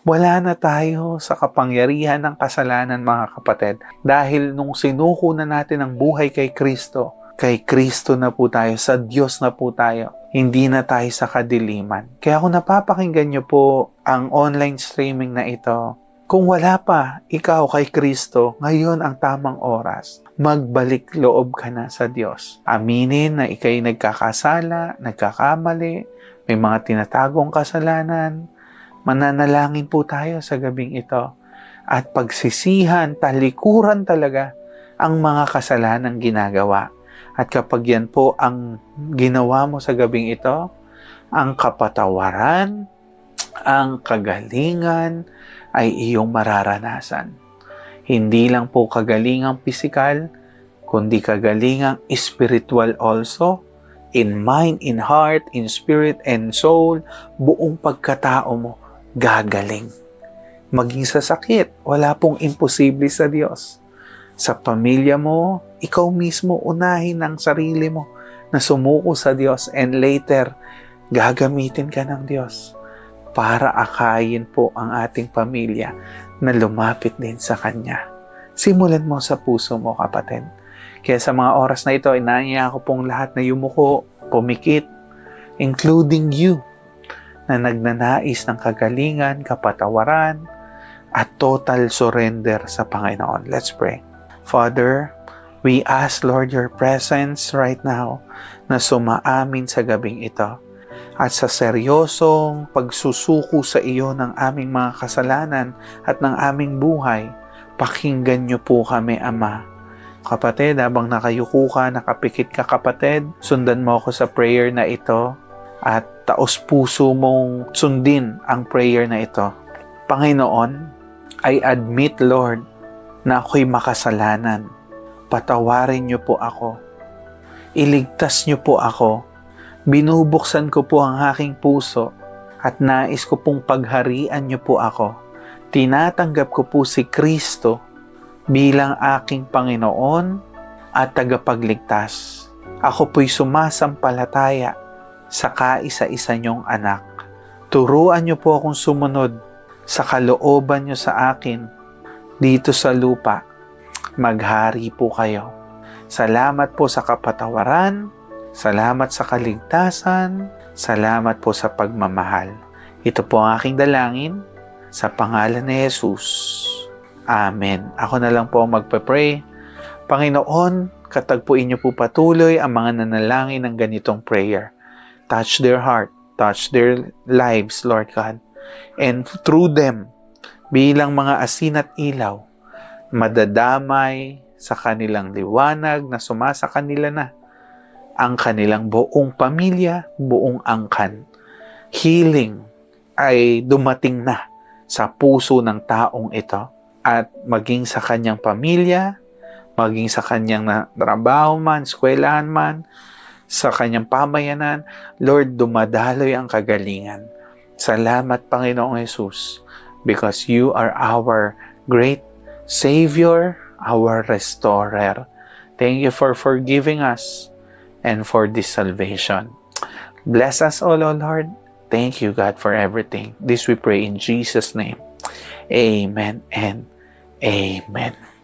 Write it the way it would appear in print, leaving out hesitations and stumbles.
Wala na tayo sa kapangyarihan ng kasalanan, mga kapatid. Dahil nung sinuko na natin ang buhay kay Kristo na po tayo, sa Diyos na po tayo. Hindi na tayo sa kadiliman. Kaya kung napapakinggan nyo po ang online streaming na ito, kung wala pa ikaw kay Kristo, ngayon ang tamang oras. Magbalik loob ka na sa Diyos. Aminin na ikay nagkakasala, nagkakamali, may mga tinatagong kasalanan. Mananalangin po tayo sa gabing ito. At pagsisihan, talikuran talaga ang mga kasalanang ginagawa. At kapag yan po ang ginawa mo sa gabing ito, ang kapatawaran, ang kagalingan ay iyong mararanasan. Hindi lang po kagalingang pisikal, kundi kagalingang spiritual also, in mind, in heart, in spirit, and soul, buong pagkatao mo gagaling. Maging sa sakit, wala pong imposible sa Diyos. Sa pamilya mo, ikaw mismo unahin ang sarili mo na sumuko sa Diyos, and later, gagamitin ka ng Diyos para akayin po ang ating pamilya na lumapit din sa Kanya. Simulan mo sa puso mo, kapatid. Kaya sa mga oras na ito, inaanya ko pong lahat na yumuko, pumikit, including you, na nagnanais ng kagalingan, kapatawaran, at total surrender sa Panginoon. Let's pray. Father, we ask, Lord, your presence right now na sumaamin sa gabing ito. At sa seryosong pagsusuko sa iyo ng aming mga kasalanan at ng aming buhay, pakinggan niyo po kami, Ama. Kapatid, habang nakayuko ka, nakapikit ka, kapatid, sundan mo ako sa prayer na ito at taos puso mong sundin ang prayer na ito. Panginoon, I admit, Lord, na ako'y makasalanan. Patawarin niyo po ako. Iligtas niyo po ako. Binubuksan ko po ang aking puso at nais ko pong pagharian niyo po ako. Tinatanggap ko po si Kristo bilang aking Panginoon at tagapagligtas. Ako po'y sumasampalataya sa kaisa-isa niyong anak. Turuan niyo po akong sumunod sa kalooban niyo sa akin dito sa lupa. Maghari po kayo. Salamat po sa kapatawaran. Salamat sa kaligtasan. Salamat po sa pagmamahal. Ito po ang aking dalangin sa pangalan ni Jesus. Amen. Ako na lang po ang magpe-pray. Panginoon, katagpuin niyo po patuloy ang mga nanalangin ng ganitong prayer. Touch their heart. Touch their lives, Lord God. And through them, bilang mga asin at ilaw, madadamay sa kanilang liwanag na sumasa kanila na ang kanilang buong pamilya, buong angkan. Healing ay dumating na sa puso ng taong ito at maging sa kanyang pamilya, maging sa kanyang trabaho man, eskwelahan man, sa kanyang pamayanan, Lord, dumadaloy ang kagalingan. Salamat, Panginoong Jesus, because you are our great Savior, our Restorer. Thank you for forgiving us and for this salvation. Bless us all, O Lord. Thank you, God, for everything. This we pray in Jesus' name. Amen and amen.